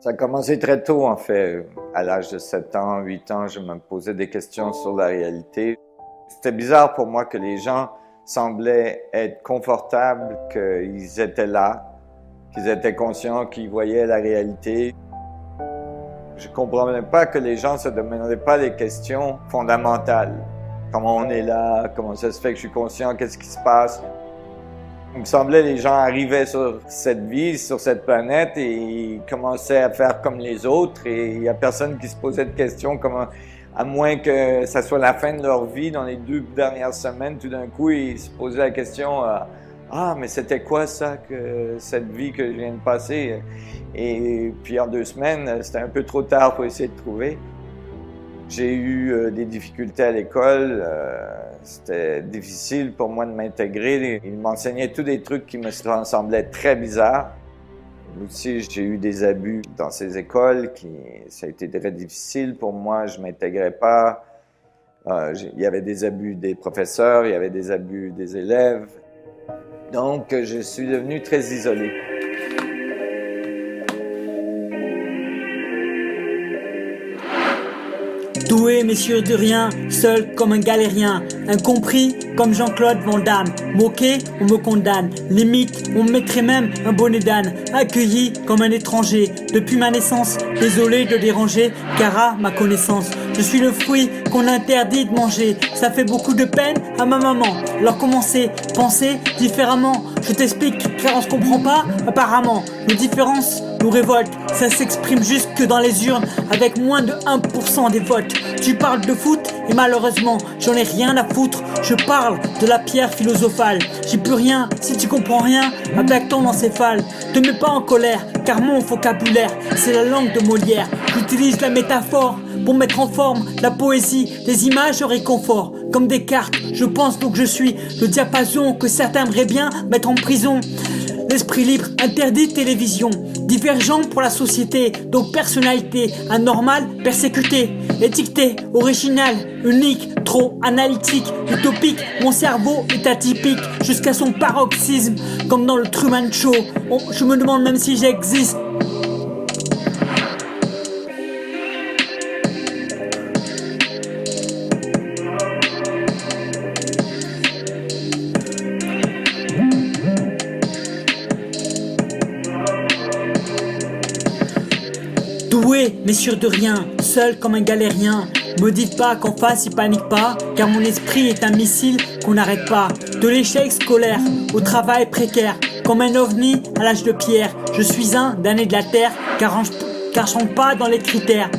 Ça a commencé très tôt, en fait. À l'âge de 7 ans, 8 ans, je me posais des questions sur la réalité. C'était bizarre pour moi que les gens semblaient être confortables, qu'ils étaient là, qu'ils étaient conscients, qu'ils voyaient la réalité. Je ne comprenais pas que les gens ne se demandaient pas les questions fondamentales. Comment on est là? Comment ça se fait que je suis conscient? Qu'est-ce qui se passe? Il me semblait que les gens arrivaient sur cette vie, sur cette planète et ils commençaient à faire comme les autres et il n'y a personne qui se posait de questions à moins que ça soit la fin de leur vie, dans les 2 dernières semaines, tout d'un coup, ils se posaient la question ah, mais c'était quoi ça, cette vie que je viens de passer? Et puis en 2 semaines, c'était un peu trop tard pour essayer de trouver. J'ai eu des difficultés à l'école, c'était difficile pour moi de m'intégrer. Ils m'enseignaient tous des trucs qui me semblaient très bizarres. Aussi, j'ai eu des abus dans ces écoles, ça a été très difficile pour moi, je ne m'intégrais pas. Il y avait des abus des professeurs, il y avait des abus des élèves. Donc, je suis devenu très isolé. Doué mais sûr de rien, seul comme un galérien, incompris comme Jean-Claude Van Damme, moqué on me condamne, limite on me mettrait même un bonnet d'âne, accueilli comme un étranger, depuis ma naissance, désolé de déranger, car à ma connaissance, je suis le fruit qu'on interdit de manger, ça fait beaucoup de peine à ma maman, alors commencer, penser différemment, je t'explique car on se comprend pas apparemment, nos différences nous révoltent, ça s'exprime jusque dans les urnes avec moins de 1% des votes. Tu parles de foot et malheureusement j'en ai rien à foutre. Je parle de la pierre philosophale. J'y peux rien si tu comprends rien avec ton encéphale. Te mets pas en colère car mon vocabulaire c'est la langue de Molière. J'utilise la métaphore pour mettre en forme la poésie, les images au réconfort. Comme des cartes, je pense donc je suis le diapason que certains aimeraient bien mettre en prison. L'esprit libre interdit télévision, divergent pour la société, donc personnalité anormale, persécutée, étiquetée, originale, unique, trop analytique, utopique, mon cerveau est atypique jusqu'à son paroxysme, comme dans le Truman Show, je me demande même si j'existe. Doué mais sûr de rien, seul comme un galérien. Me dites pas qu'en face il panique pas, car mon esprit est un missile qu'on n'arrête pas. De l'échec scolaire au travail précaire, comme un ovni à l'âge de pierre. Je suis un damné de la terre, car je rentre pas dans les critères.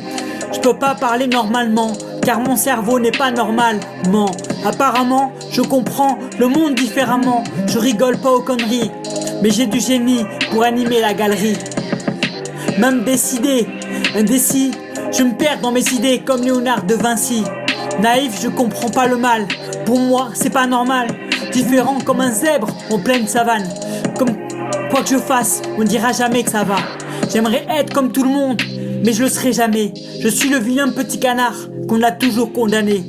Je peux pas parler normalement, car mon cerveau n'est pas normalement. Apparemment, je comprends le monde différemment. Je rigole pas aux conneries, mais j'ai du génie pour animer la galerie. Même décidé, indécis, je me perds dans mes idées comme Léonard de Vinci. Naïf, je comprends pas le mal, pour moi c'est pas normal. Différent comme un zèbre en pleine savane. Comme quoi que je fasse, on dira jamais que ça va. J'aimerais être comme tout le monde, mais je le serai jamais. Je suis le vilain petit canard qu'on a toujours condamné.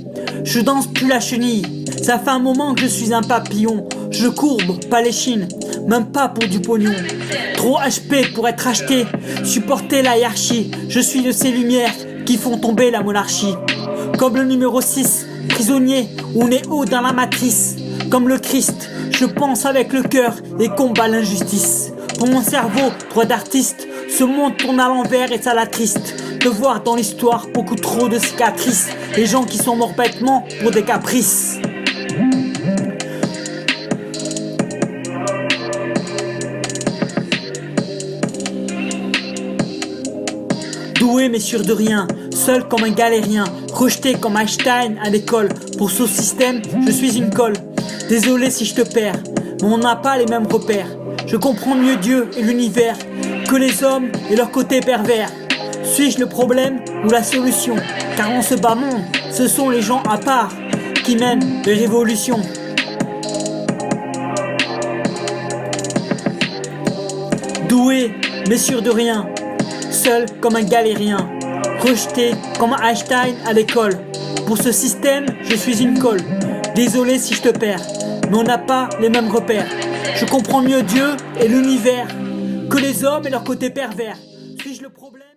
Je danse plus la chenille, ça fait un moment que je suis un papillon. Je courbe, pas les chines, même pas pour du pognon. Trop HP pour être acheté, supporter la hiérarchie. Je suis de ces lumières qui font tomber la monarchie. Comme le numéro 6, prisonnier, on est haut dans la matrice. Comme le Christ, je pense avec le cœur et combat l'injustice. Pour mon cerveau, droit d'artiste, ce monde tourne à l'envers et ça l'attriste. De voir dans l'histoire beaucoup trop de cicatrices. Les gens qui sont morts bêtement pour des caprices. Doué mais sûr de rien, seul comme un galérien, rejeté comme Einstein à l'école. Pour ce système, je suis une colle. Désolé si je te perds, mais on n'a pas les mêmes repères. Je comprends mieux Dieu et l'univers que les hommes et leur côté pervers. Suis-je le problème ou la solution? Car en ce bas monde, ce sont les gens à part qui mènent les révolutions. Doué mais sûr de rien, seul comme un galérien, rejeté comme Einstein à l'école. Pour ce système, je suis une colle. Désolé si je te perds, mais on n'a pas les mêmes repères. Je comprends mieux Dieu et l'univers que les hommes et leur côté pervers. Suis-je le problème